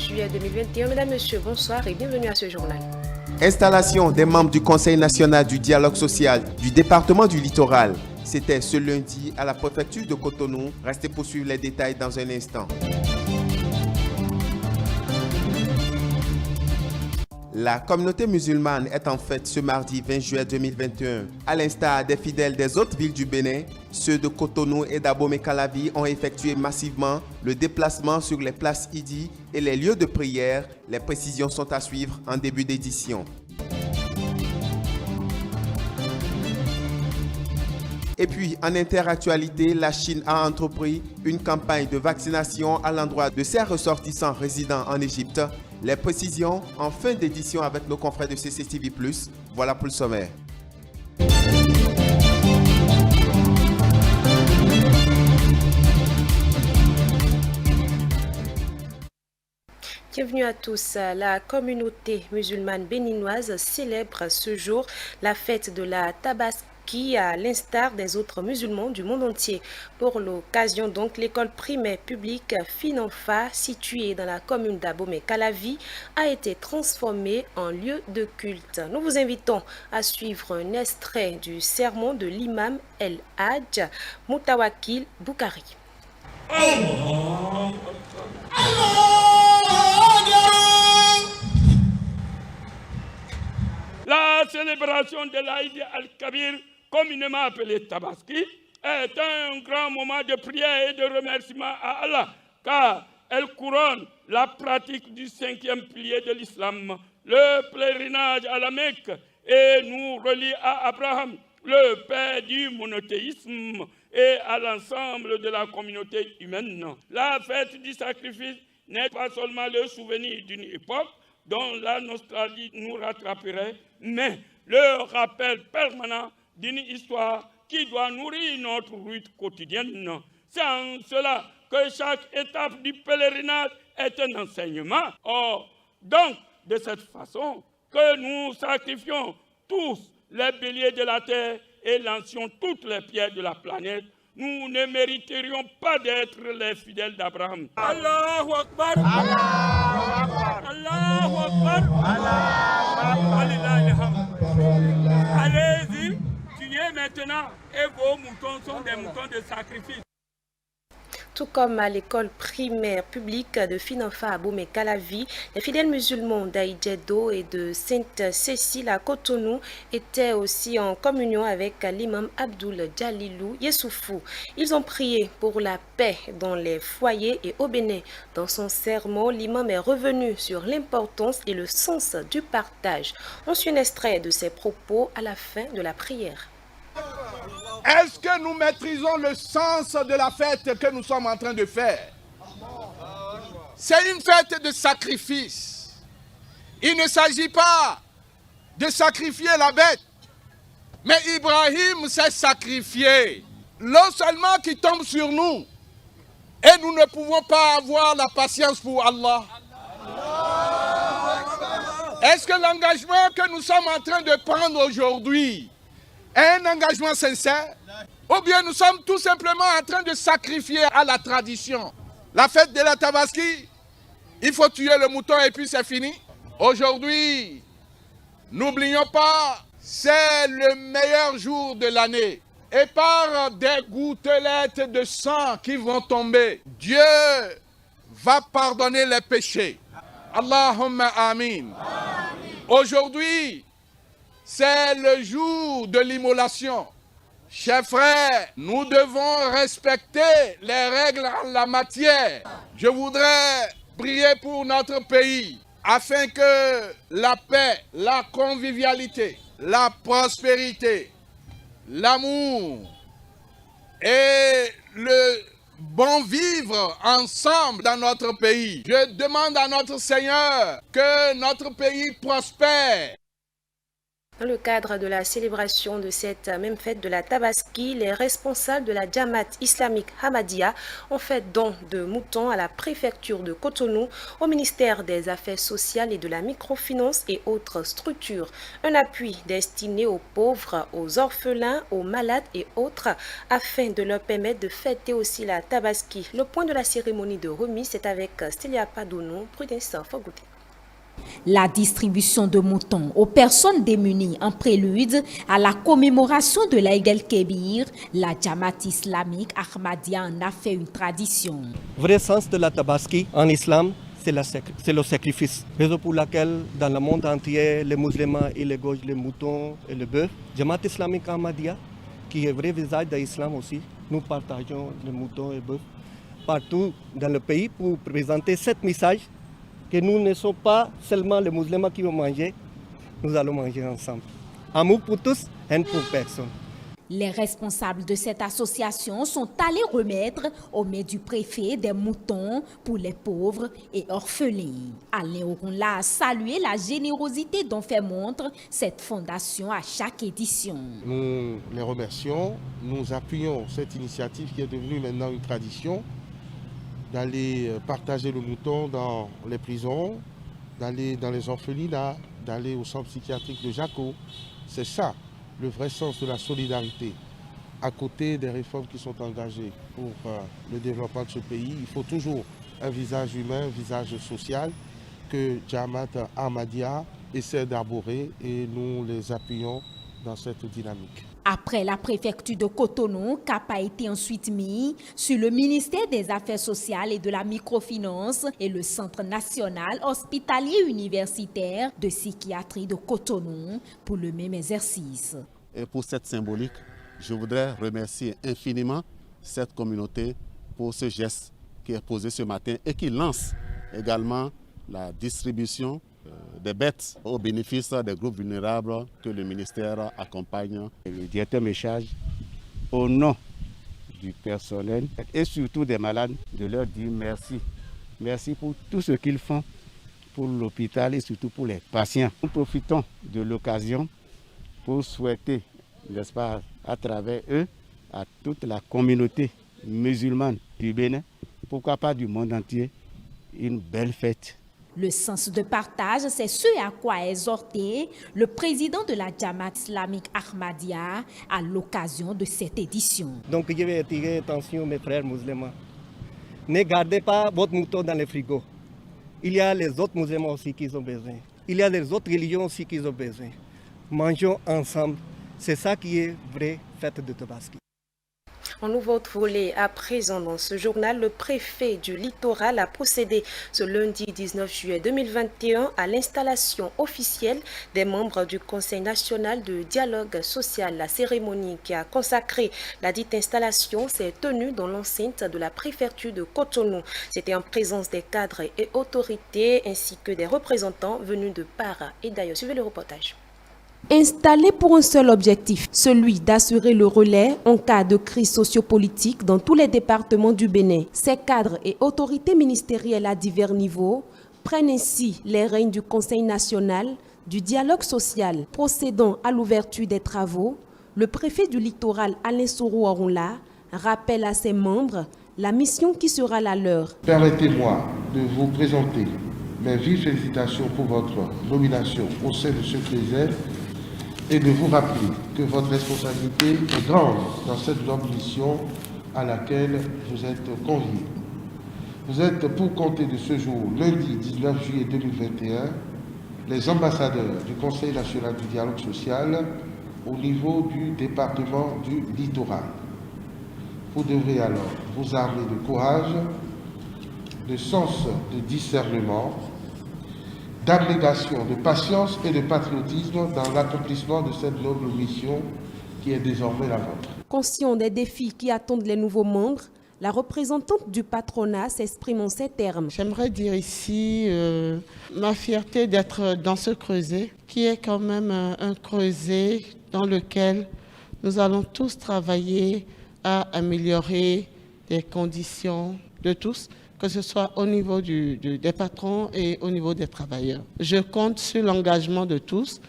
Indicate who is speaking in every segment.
Speaker 1: juillet 2021. Mesdames, Messieurs, bonsoir et bienvenue à ce journal.
Speaker 2: Installation des membres du Conseil national du dialogue social du département du littoral. C'était ce lundi à la préfecture de Cotonou. Restez pour suivre les détails dans un instant. La communauté musulmane est en fête ce mardi 20 juillet 2021. À l'instar des fidèles des autres villes du Bénin, ceux de Cotonou et d'Abomey-Calavi ont effectué massivement le déplacement sur les places Idi et les lieux de prière. Les précisions sont à suivre en début d'édition. Et puis, en interactualité, la Chine a entrepris une campagne de vaccination à l'endroit de ses ressortissants résidant en Égypte. Les précisions en fin d'édition avec nos confrères de CCTV+. Voilà pour le sommaire.
Speaker 1: Bienvenue à tous. La communauté musulmane béninoise célèbre ce jour la fête de la Tabaski à l'instar des autres musulmans du monde entier. Pour l'occasion, donc, l'école primaire publique Finanfa, située dans la commune d'Abomey-Calavi, a été transformée en lieu de culte. Nous vous invitons à suivre un extrait du sermon de l'imam El Hadj Moutawakil Boukari.
Speaker 3: La célébration de l'Aïd al-Kabir, communément appelée Tabaski, est un grand moment de prière et de remerciement à Allah, car elle couronne la pratique du 5e pilier de l'islam, le pèlerinage à la Mecque, et nous relie à Abraham, le père du monothéisme, et à l'ensemble de la communauté humaine. La fête du sacrifice n'est pas seulement le souvenir d'une époque dont la nostalgie nous rattraperait, mais le rappel permanent d'une histoire qui doit nourrir notre lutte quotidienne. C'est en cela que chaque étape du pèlerinage est un enseignement. Or, donc, de cette façon que nous sacrifions tous les béliers de la terre et lancions toutes les pierres de la planète, nous ne mériterions pas d'être les fidèles d'Abraham. Allahu Akbar! Allahu Akbar! Allahu Akbar! Allez-y, tuez maintenant et vos moutons sont des moutons de sacrifice.
Speaker 1: Tout comme à l'école primaire publique de Finanfa à Abomey-Calavi, les fidèles musulmans d'Aïdjedo et de Sainte-Cécile à Cotonou étaient aussi en communion avec l'imam Abdoul Jalilou Yessoufou. Ils ont prié pour la paix dans les foyers et au Bénin. Dans son sermon, l'imam est revenu sur l'importance et le sens du partage. On suit un extrait de ses propos à la fin de la prière.
Speaker 4: Est-ce que nous maîtrisons le sens de la fête que nous sommes en train de faire? C'est une fête de sacrifice. Il ne s'agit pas de sacrifier la bête. Mais Ibrahim s'est sacrifié. L'eau seulement qui tombe sur nous. Et nous ne pouvons pas avoir la patience pour Allah. Est-ce que l'engagement que nous sommes en train de prendre aujourd'hui est un engagement sincère? Ou bien nous sommes tout simplement en train de sacrifier à la tradition? La fête de la Tabaski, il faut tuer le mouton et puis c'est fini. Aujourd'hui, n'oublions pas, c'est le meilleur jour de l'année. Et par des gouttelettes de sang qui vont tomber, Dieu va pardonner les péchés. Allahumma amin. Aujourd'hui, c'est le jour de l'immolation. Chers frères, nous devons respecter les règles en la matière. Je voudrais prier pour notre pays afin que la paix, la convivialité, la prospérité, l'amour et le bon vivre ensemble dans notre pays. Je demande à notre Seigneur que notre pays prospère.
Speaker 1: Dans le cadre de la célébration de cette même fête de la Tabaski, les responsables de la Jamaat islamique Ahmadiyya ont fait don de moutons à la préfecture de Cotonou, au ministère des Affaires sociales et de la microfinance et autres structures. Un appui destiné aux pauvres, aux orphelins, aux malades et autres, afin de leur permettre de fêter aussi la Tabaski. Le point de la cérémonie de remise, c'est avec Stélia Padounou, Prudence Fogouté.
Speaker 5: La distribution de moutons aux personnes démunies en prélude à la commémoration de l'Aïd el-Kébir, la Jamaat islamique Ahmadiyya en a fait une tradition.
Speaker 6: Le vrai sens de la Tabaski en islam, c'est le sacrifice. Raison pour laquelle dans le monde entier, les musulmans ils égorgent les moutons et le bœuf. Jamaat islamique Ahmadiyya, qui est le vrai visage de l'islam aussi, nous partageons les moutons et le bœuf partout dans le pays pour présenter ce message que nous ne sommes pas seulement les musulmans qui vont manger, nous allons manger ensemble. Amour pour tous, haine pour personne.
Speaker 5: Les responsables de cette association sont allés remettre au mains du préfet des moutons pour les pauvres et orphelins. Alain Oronla a salué la générosité dont fait montre cette fondation à chaque édition.
Speaker 7: Nous les remercions, nous appuyons cette initiative qui est devenue maintenant une tradition, d'aller partager le mouton dans les prisons, d'aller dans les orphelinats, d'aller au centre psychiatrique de Jaco. C'est ça le vrai sens de la solidarité. À côté des réformes qui sont engagées pour le développement de ce pays, il faut toujours un visage humain, un visage social que Jamaat Ahmadiyya essaie d'arborer et nous les appuyons dans cette dynamique.
Speaker 5: Après la préfecture de Cotonou, cap a été ensuite mis sur le ministère des Affaires sociales et de la microfinance et le Centre national hospitalier universitaire de psychiatrie de Cotonou pour le même exercice.
Speaker 8: Et pour cette symbolique, je voudrais remercier infiniment cette communauté pour ce geste qui est posé ce matin et qui lance également la distribution des bêtes au bénéfice des groupes vulnérables que le ministère accompagne.
Speaker 9: Le directeur me charge au nom du personnel et surtout des malades de leur dire merci. Merci pour tout ce qu'ils font pour l'hôpital et surtout pour les patients. Nous profitons de l'occasion pour souhaiter, n'est-ce pas, à travers eux, à toute la communauté musulmane du Bénin, pourquoi pas du monde entier, une belle fête.
Speaker 5: Le sens de partage, c'est ce à quoi a exhorté le président de la Jamaat islamique Ahmadiyya à l'occasion de cette édition.
Speaker 6: Donc je vais attirer attention mes frères musulmans. Ne gardez pas votre mouton dans le frigo. Il y a les autres musulmans aussi qui ont besoin. Il y a les autres religions aussi qui ont besoin. Mangeons ensemble. C'est ça qui est vraie fête de Tabaski.
Speaker 1: En nouveau volet à présent dans ce journal, le préfet du littoral a procédé ce lundi 19 juillet 2021 à l'installation officielle des membres du Conseil national de dialogue social. La cérémonie qui a consacré la dite installation s'est tenue dans l'enceinte de la préfecture de Cotonou. C'était en présence des cadres et autorités ainsi que des représentants venus de part et d'ailleurs. Suivez le reportage.
Speaker 10: Installés pour un seul objectif, celui d'assurer le relais en cas de crise sociopolitique dans tous les départements du Bénin. Ces cadres et autorités ministérielles à divers niveaux prennent ainsi les rênes du Conseil national du dialogue social. Procédant à l'ouverture des travaux, le préfet du littoral Alain Soro-Oronla rappelle à ses membres la mission qui sera la leur.
Speaker 7: Permettez-moi de vous présenter mes vives félicitations pour votre nomination au sein de ce CRESEL et de vous rappeler que votre responsabilité est grande dans cette noble mission à laquelle vous êtes conviés. Vous êtes, pour compter de ce jour, lundi 19 juillet 2021, les ambassadeurs du Conseil national du dialogue social au niveau du département du littoral. Vous devrez alors vous armer de courage, de sens de discernement, d'abnégation, de patience et de patriotisme dans l'accomplissement de cette noble mission qui est désormais la vôtre.
Speaker 10: Conscient des défis qui attendent les nouveaux membres, la représentante du patronat s'exprime en ces termes.
Speaker 11: J'aimerais dire ici ma fierté d'être dans ce creuset, qui est quand même un creuset dans lequel nous allons tous travailler à améliorer les conditions de tous, que ce soit au niveau des patrons et au niveau des travailleurs. Je compte sur l'engagement de tous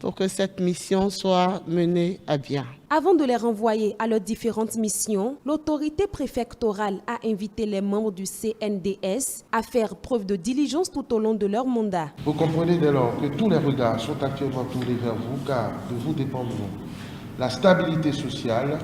Speaker 11: pour que cette mission soit menée à bien.
Speaker 10: Avant de les renvoyer à leurs différentes missions, l'autorité préfectorale a invité les membres du CNDS à faire preuve de diligence tout au long de leur mandat.
Speaker 7: Vous comprenez dès lors que tous les regards sont actuellement tournés vers vous, car de vous dépendront la stabilité sociale,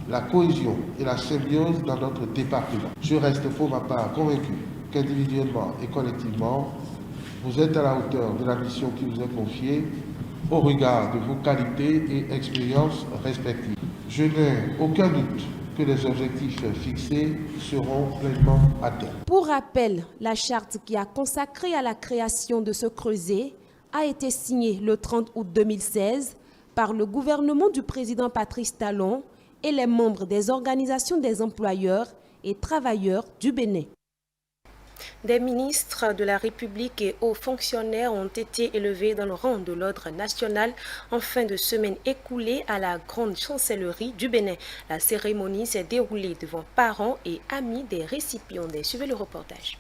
Speaker 7: la cohésion et la symbiose dans notre département. Je reste pour ma part convaincu qu'individuellement et collectivement, vous êtes à la hauteur de la mission qui vous est confiée au regard de vos qualités et expériences respectives. Je n'ai aucun doute que les objectifs fixés seront pleinement atteints.
Speaker 10: Pour rappel, la charte qui a consacré à la création de ce creuset a été signée le 30 août 2016 par le gouvernement du président Patrice Talon et les membres des organisations des employeurs et travailleurs du Bénin.
Speaker 1: Des ministres de la République et hauts fonctionnaires ont été élevés dans le rang de l'ordre national en fin de semaine écoulée à la grande chancellerie du Bénin. La cérémonie s'est déroulée devant parents et amis des récipiendaires. Suivez le reportage.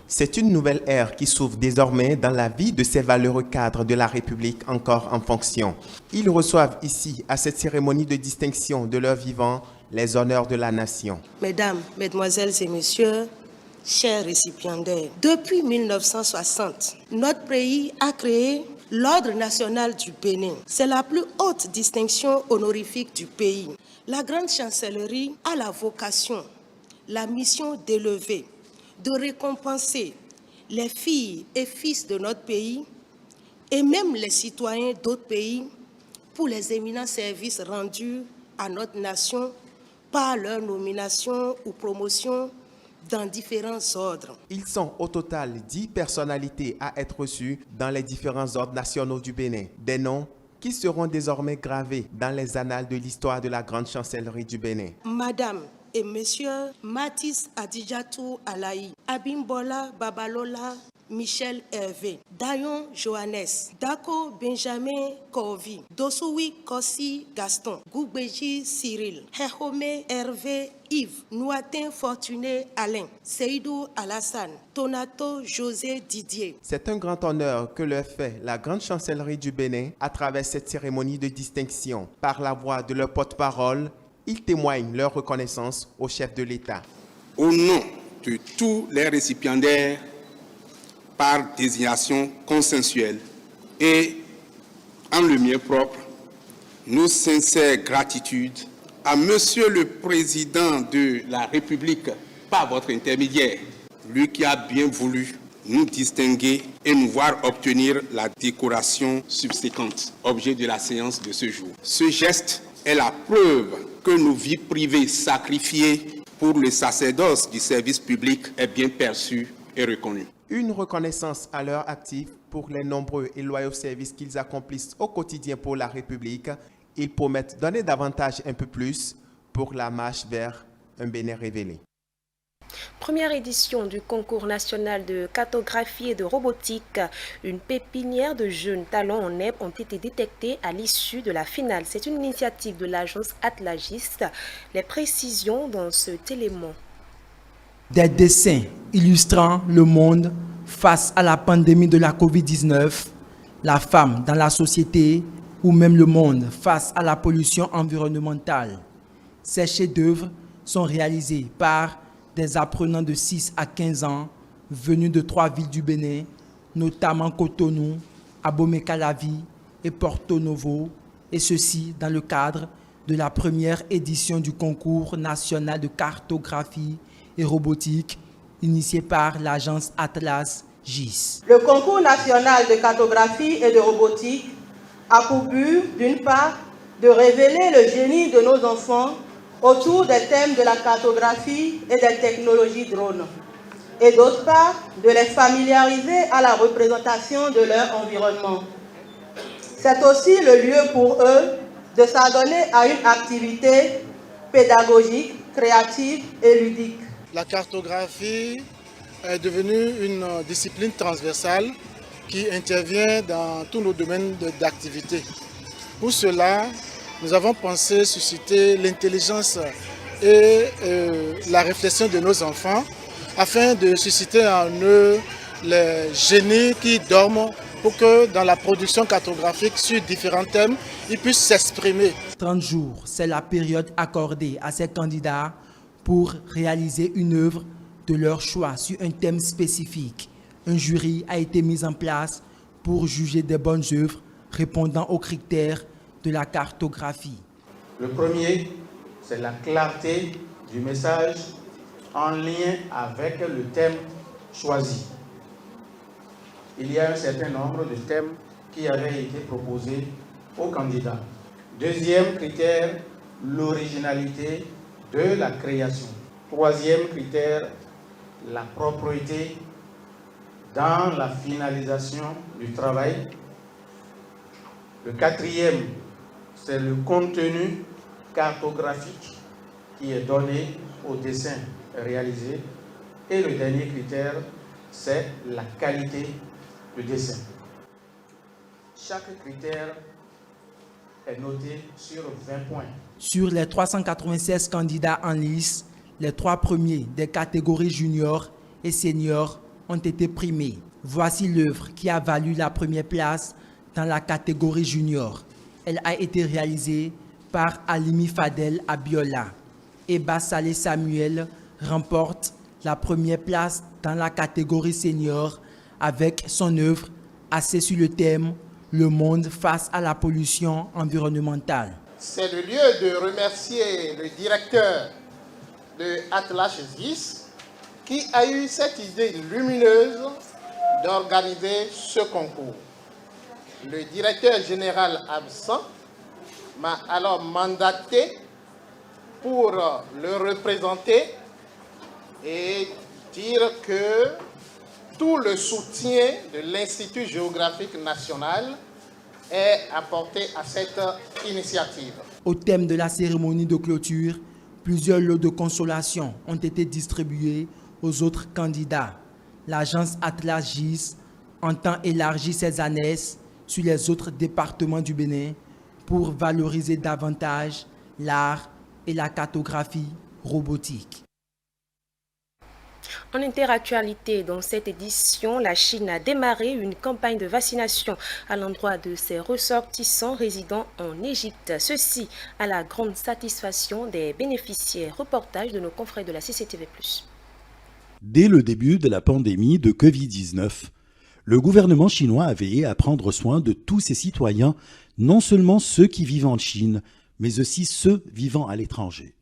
Speaker 2: C'est une nouvelle ère qui s'ouvre désormais dans la vie de ces valeureux cadres de la République encore en fonction. Ils reçoivent ici, à cette cérémonie de distinction de leur vivant, les honneurs de la nation.
Speaker 12: Mesdames, Mesdemoiselles et Messieurs, chers récipiendaires, depuis 1960, notre pays a créé l'Ordre national du Bénin. C'est la plus haute distinction honorifique du pays. La grande chancellerie a la vocation, la mission d'élever, de récompenser les filles et fils de notre pays et même les citoyens d'autres pays pour les éminents services rendus à notre nation par leur nomination ou promotion dans différents ordres.
Speaker 2: Ils sont au total 10 personnalités à être reçues dans les différents ordres nationaux du Bénin. Des noms qui seront désormais gravés dans les annales de l'histoire de la grande chancellerie du Bénin.
Speaker 12: Madame et Monsieur Mathis Adidjatou Alaï, Abimbola Babalola Michel Hervé, Dayon Johannes, Dako Benjamin Corvi, Dosoui Kossi Gaston, Gougbeji Cyril, Hehome Hervé Yves, Nouatin Fortuné Alain, Seydou Alassane, Tonato José Didier.
Speaker 2: C'est un grand honneur que leur fait la grande chancellerie du Bénin à travers cette cérémonie de distinction. Par la voix de leur porte-parole, ils témoignent leur reconnaissance au chef de l'État.
Speaker 13: Au nom de tous les récipiendaires, par désignation consensuelle et en le mien propre, nos sincères gratitudes à Monsieur le Président de la République, par votre intermédiaire, lui qui a bien voulu nous distinguer et nous voir obtenir la décoration subséquente, objet de la séance de ce jour. Ce geste est la preuve que nos vies privées sacrifiées pour le sacerdoce du service public est bien perçue et reconnue.
Speaker 2: Une reconnaissance à leur actif pour les nombreux et loyaux services qu'ils accomplissent au quotidien pour la République. Ils promettent donner davantage un peu plus pour la marche vers un Bénin révélé.
Speaker 1: Première édition du concours national de cartographie et de robotique. Une pépinière de jeunes talents en herbe ont été détectés à l'issue de la finale. C'est une initiative de l'agence Atlagiste. Les précisions dans cet élément.
Speaker 14: Des dessins illustrant le monde face à la pandémie de la COVID-19, la femme dans la société ou même le monde face à la pollution environnementale. Ces chefs-d'œuvre sont réalisés par des apprenants de 6 à 15 ans venus de 3 villes du Bénin, notamment Cotonou, Abomey-Calavi et Porto Novo, et ceci dans le cadre de la première édition du concours national de cartographie et robotique initié par l'agence Atlas GIS.
Speaker 15: Le concours national de cartographie et de robotique a pour but, d'une part, de révéler le génie de nos enfants autour des thèmes de la cartographie et des technologies drones, et d'autre part, de les familiariser à la représentation de leur environnement. C'est aussi le lieu pour eux de s'adonner à une activité pédagogique, créative et ludique.
Speaker 16: La cartographie est devenue une discipline transversale qui intervient dans tous nos domaines d'activité. Pour cela, nous avons pensé susciter l'intelligence et la réflexion de nos enfants afin de susciter en eux les génies qui dorment pour que dans la production cartographique sur différents thèmes, ils puissent s'exprimer.
Speaker 14: 30 jours, c'est la période accordée à ces candidats pour réaliser une œuvre de leur choix sur un thème spécifique. Un jury a été mis en place pour juger des bonnes œuvres répondant aux critères de la cartographie.
Speaker 17: Le premier, c'est la clarté du message en lien avec le thème choisi. Il y a un certain nombre de thèmes qui avaient été proposés aux candidats. Deuxième critère, l'originalité de la création. Troisième critère, la propreté dans la finalisation du travail. Le quatrième, c'est le contenu cartographique qui est donné au dessin réalisé. Et le dernier critère, c'est la qualité du dessin. Chaque critère est noté sur 20 points.
Speaker 14: Sur les 396 candidats en lice, les 3 premiers des catégories juniors et seniors ont été primés. Voici l'œuvre qui a valu la première place dans la catégorie junior. Elle a été réalisée par Alimi Fadel Abiola. Eba Saleh Samuel remporte la première place dans la catégorie senior avec son œuvre axée sur le thème « Le monde face à la pollution environnementale ».
Speaker 18: C'est le lieu de remercier le directeur de Atlas 10 qui a eu cette idée lumineuse d'organiser ce concours. Le directeur général absent m'a alors mandaté pour le représenter et dire que tout le soutien de l'Institut géographique national est apporté à cette initiative.
Speaker 14: Au thème de la cérémonie de clôture, plusieurs lots de consolation ont été distribués aux autres candidats. L'agence Atlas GIS entend élargir ses annexes sur les autres départements du Bénin pour valoriser davantage l'art et la cartographie robotique.
Speaker 1: En interactualité, dans cette édition, la Chine a démarré une campagne de vaccination à l'endroit de ses ressortissants résidant en Égypte. Ceci à la grande satisfaction des bénéficiaires. Reportage de nos confrères de la CCTV+.
Speaker 19: Dès le début de la pandémie de Covid-19, le gouvernement chinois a veillé à prendre soin de tous ses citoyens, non seulement ceux qui vivent en Chine, mais aussi ceux vivant à l'étranger.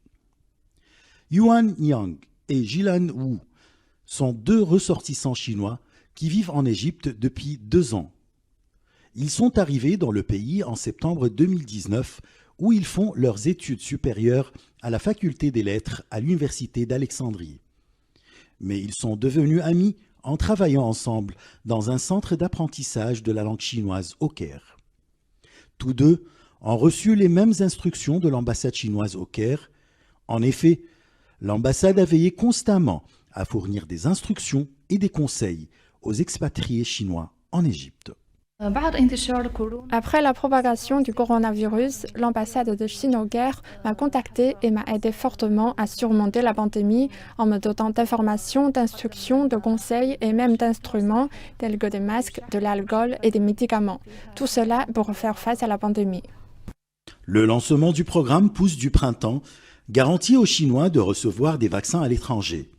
Speaker 19: Yuan Yang et Jilan Wu sont 2 ressortissants chinois qui vivent en Égypte depuis 2 ans. Ils sont arrivés dans le pays en septembre 2019 où ils font leurs études supérieures à la faculté des lettres à l'université d'Alexandrie. Mais ils sont devenus amis en travaillant ensemble dans un centre d'apprentissage de la langue chinoise au Caire. Tous 2 ont reçu les mêmes instructions de l'ambassade chinoise au Caire. En effet, l'ambassade a veillé constamment à fournir des instructions et des conseils aux expatriés chinois en Égypte.
Speaker 20: Après la propagation du coronavirus, l'ambassade de Chine au Caire m'a contacté et m'a aidé fortement à surmonter la pandémie en me dotant d'informations, d'instructions, de conseils et même d'instruments tels que des masques, de l'alcool et des médicaments. Tout cela pour faire face à la pandémie.
Speaker 19: Le lancement du programme Pousse du printemps garantit aux Chinois de recevoir des vaccins à l'étranger.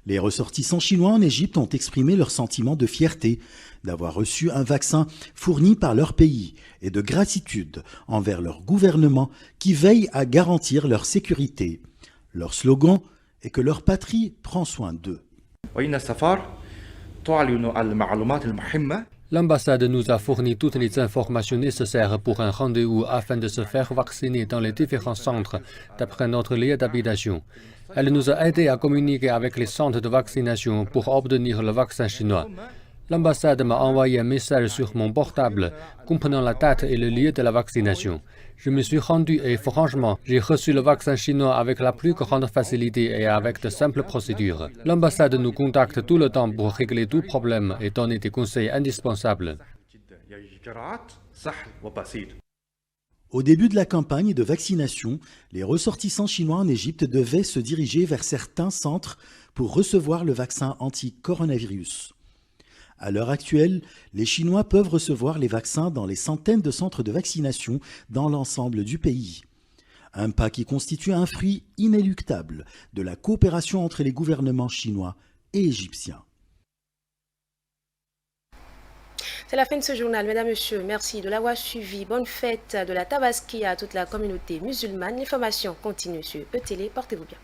Speaker 19: Les ressortissants chinois en Égypte ont exprimé leur sentiment de fierté d'avoir reçu un vaccin fourni par leur pays et de gratitude envers leur gouvernement qui veille à garantir leur sécurité. Leur slogan est que leur patrie prend soin d'eux.
Speaker 21: L'ambassade nous a fourni toutes les informations nécessaires pour un rendez-vous afin de se faire vacciner dans les différents centres d'après notre lieu d'habitation. Elle nous a aidés à communiquer avec les centres de vaccination pour obtenir le vaccin chinois. L'ambassade m'a envoyé un message sur mon portable comprenant la date et le lieu de la vaccination. Je me suis rendu et franchement, j'ai reçu le vaccin chinois avec la plus grande facilité et avec de simples procédures. L'ambassade nous contacte tout le temps pour régler tout problème et donner des conseils indispensables.
Speaker 19: Au début de la campagne de vaccination, les ressortissants chinois en Égypte devaient se diriger vers certains centres pour recevoir le vaccin anti-coronavirus. À l'heure actuelle, les Chinois peuvent recevoir les vaccins dans les centaines de centres de vaccination dans l'ensemble du pays. Un pas qui constitue un fruit inéluctable de la coopération entre les gouvernements chinois et égyptiens.
Speaker 1: C'est la fin de ce journal. Mesdames, Messieurs, merci de l'avoir suivi. Bonne fête de la Tabaski à toute la communauté musulmane. L'information continue sur ETélé. Portez-vous bien.